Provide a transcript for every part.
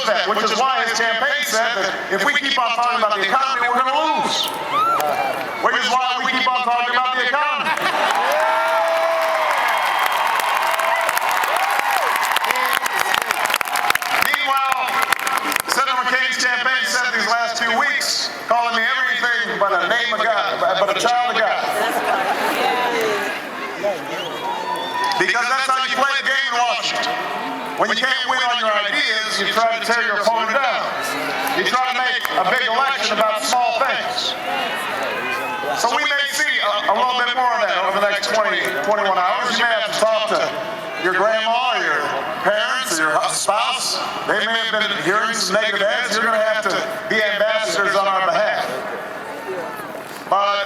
bet, which is why his campaign said that if we keep on talking about the economy, we're going to lose. Which is why we keep on talking about the economy. Meanwhile, Senator McCain's campaign said these last 2 weeks, calling me everything but a name of God, but a child of God. Because that's how you play the game in Washington. When you can't win on your ideas, you try to tear your opponent down. You try to make a big election about small things. So we may see a little bit more of that over the next 21 hours. You may have to talk to your grandma or your parents or your spouse. They may have been hearing some negative ads. You're going to have to be ambassadors on our behalf. But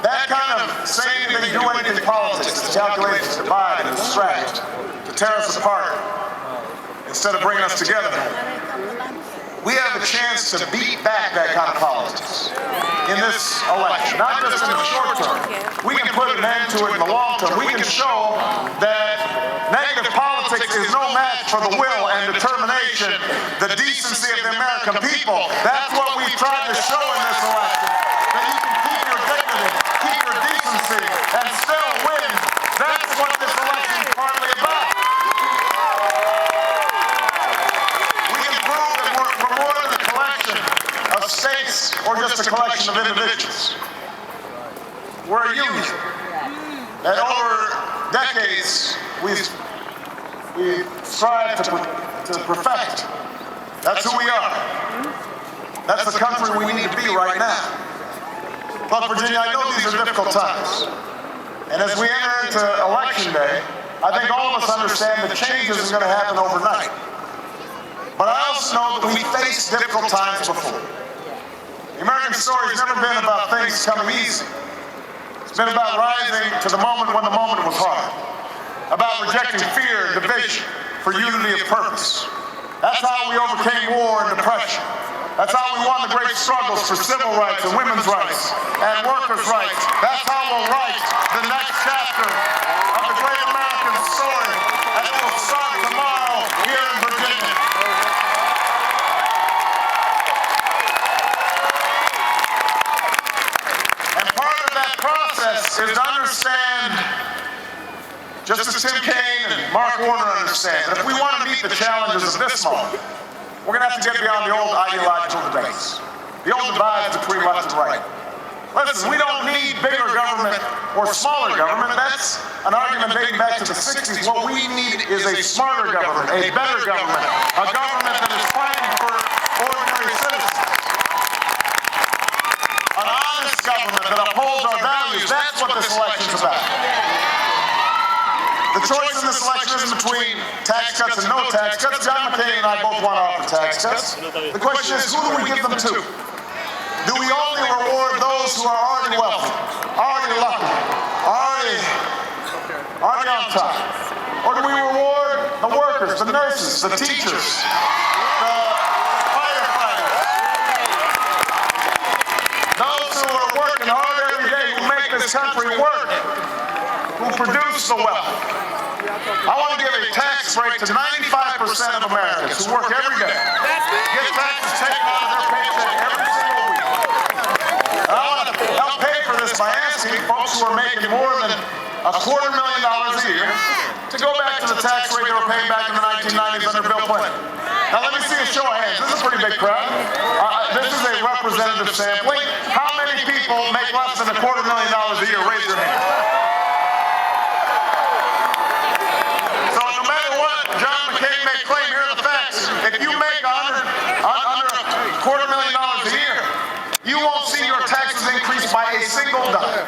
that kind of saying anything, do anything in politics, is calculated to divide and distract, to tear us apart, instead of bringing us together. We have a chance to beat back that kind of politics in this election, not just in the short term. We can put an end to it in the long term. We can show that negative politics is no match for the will and determination, the decency of the American people. That's what we've tried to show in this election, that you can keep your dignity, keep your decency, and still win. That's what this election is partly about. We can prove that we're more than a collection of states or just a collection of individuals. We're a union that over decades we've strived to perfect. That's who we are. That's the country we need to be right now. But Virginia, I know these are difficult times. And as we enter into Election Day, I think all of us understand that change isn't going to happen overnight. But I also know that we faced difficult times before. The American story has never been about things coming easy. It's been about rising to the moment when the moment was hard. About rejecting fear and division for unity of purpose. That's how we overcame war and depression. That's how we won the great struggles for civil rights and women's rights and workers' rights. That's how we'll write the next chapter of the great American story, and it will start tomorrow here in Virginia. And part of that process is to understand, just as Tim Kaine and Mark Warner understand, that if we want to meet the challenges of this moment, we're going to have to get beyond the old ideological debates, the old divides between left and right. Listen, we don't need bigger government or smaller government. That's an argument dating back to the 60s. What we need is a smarter government, a better government, a government that is fighting for ordinary citizens, an honest government that upholds our values. That's what this election's about. The choice in this election isn't between tax cuts and no tax cuts. John McCain and I both want to offer tax cuts. The question is, who do we give them to? Do we only reward those who are already wealthy, already lucky, already on top? Or do we reward the workers, the nurses, the teachers, the firefighters, those who are working hard every day, who make this country work, who produce the wealth? I want to give a tax break to 95% of Americans who work every day, get taxes taken out of their paycheck every single week. And I want to help pay for this by asking folks who are making more than $250,000 a year to go back to the tax rate they were paying back in the 1990s under Bill Clinton. Now let me see a show of hands. This is a pretty big crowd. This is a representative sampling. How many people make less than $250,000 a year? Raise your hand. If you make under $250,000 a year, you won't see your taxes increase by a single dime.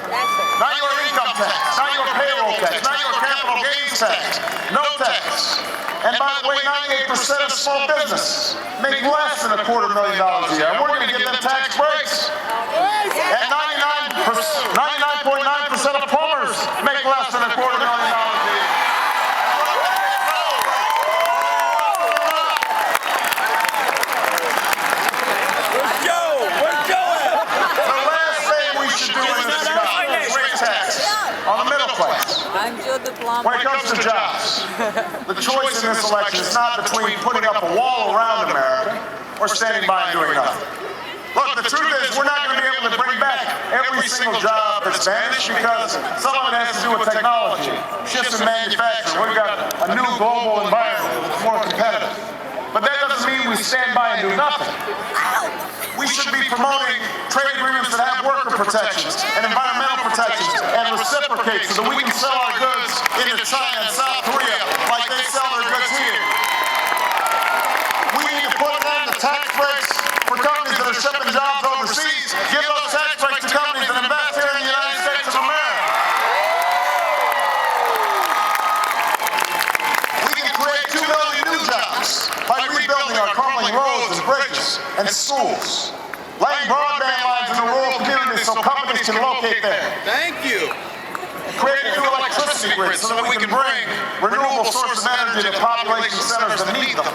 Not your income tax, not your payroll tax, not your capital gains tax, no tax. And by the way, 98% of small business make less than $250,000 a year. And we're going to give them tax breaks. And 99.9% of plumbers make less than $250,000 a year. On the middle class. When it comes to jobs, Yes, the choice in this election is not between putting up a wall around America or standing by and doing nothing. Look, the truth is we're not going to be able to bring back every single job that's vanished because some of it has to do with technology, shifts in manufacturing. We've got a new global environment that's more competitive. But that doesn't mean we stand by and do nothing. We should be promoting trade agreements that have worker protections and environmental protections and reciprocate so that we can sell our goods into China and South Korea like they sell their goods here. We need to put down the tax breaks for companies that are shipping jobs overseas. Give those tax breaks to companies that invest here in the United States of America. We can create 2 million new jobs by rebuilding our crumbling roads and bridges and schools, laying broadband lines in the rural communities so companies can locate there. Thank you. Create a new electricity grid so that we can bring renewable sources of energy to population centers that need them.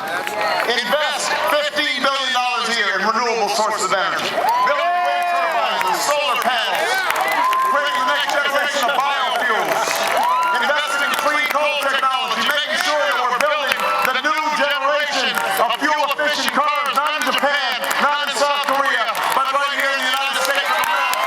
Invest $15 billion a year in renewable sources of energy. Building wind turbines and solar panels. Creating the next generation of biofuels. Investing in clean coal technology. Making sure that we're building the new generation of fuel-efficient cars, not in Japan, not in South Korea, but right here in the United States of America.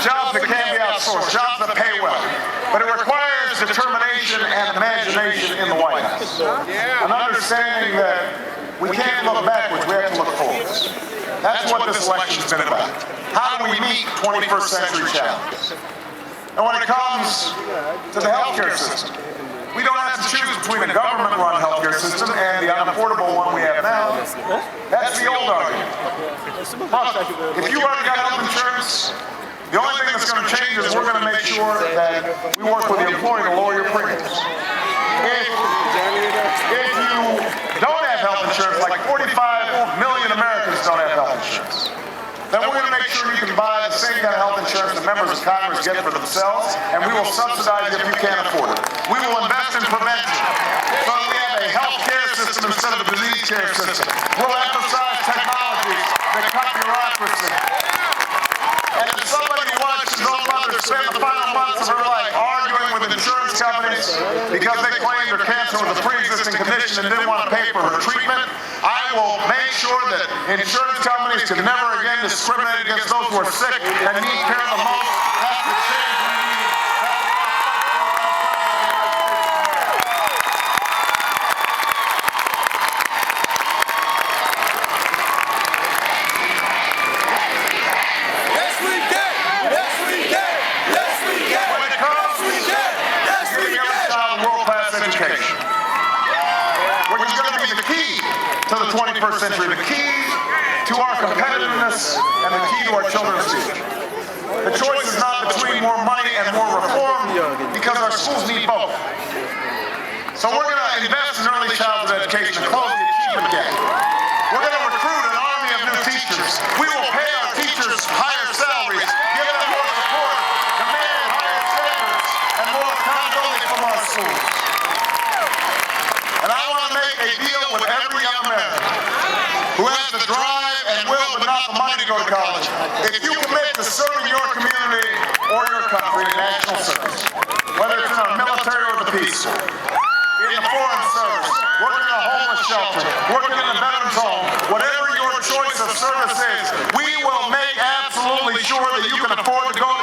Jobs that can be outsourced, jobs that pay well. But it requires determination and imagination in the White House. An understanding that we can't look backwards, we have to look forwards. That's what this election's been about. How do we meet 21st century challenges? And when it comes to the healthcare system, we don't have to choose between a government-run healthcare system and the unaffordable one we have now. That's the old argument. If you already got health insurance, the only thing that's going to change is we're going to make sure that we work with the employer to lower your premiums. If you don't have health insurance, like 45 million Americans don't have health insurance, then we're going to make sure you can buy the same kind of health insurance that members of Congress get for themselves, and we will subsidize it if you can't afford it. We will invest in prevention so that we have a health care system instead of a disease care system. We'll emphasize technologies that cut bureaucracy. And if somebody watches those mothers spend the final months of her life arguing with insurance companies because they claimed her cancer was a pre-existing condition and didn't want to pay for her treatment, I will make sure that insurance companies can never again discriminate against those who are sick and need care the most. That's the change we need. Which is going to be the key to the 21st century, the key to our competitiveness, and the key to our children's future. The choice is not between more money and more reform, because our schools need both. So we're going to invest in early childhood education and close the achievement gap. We're going to recruit an army of new teachers. We will pay our teachers higher salaries, give them more support, demand higher standards, and more accountability from our schools. And I want to make a deal with every young American who has the drive and will but not the money to go to college. If you commit to serving your community or your country in national service, whether it's in our military or the Peace Corps, in the Foreign Service, working in a homeless shelter, working in a veterans home, whatever your choice of service is, we will make absolutely sure that you can afford to go to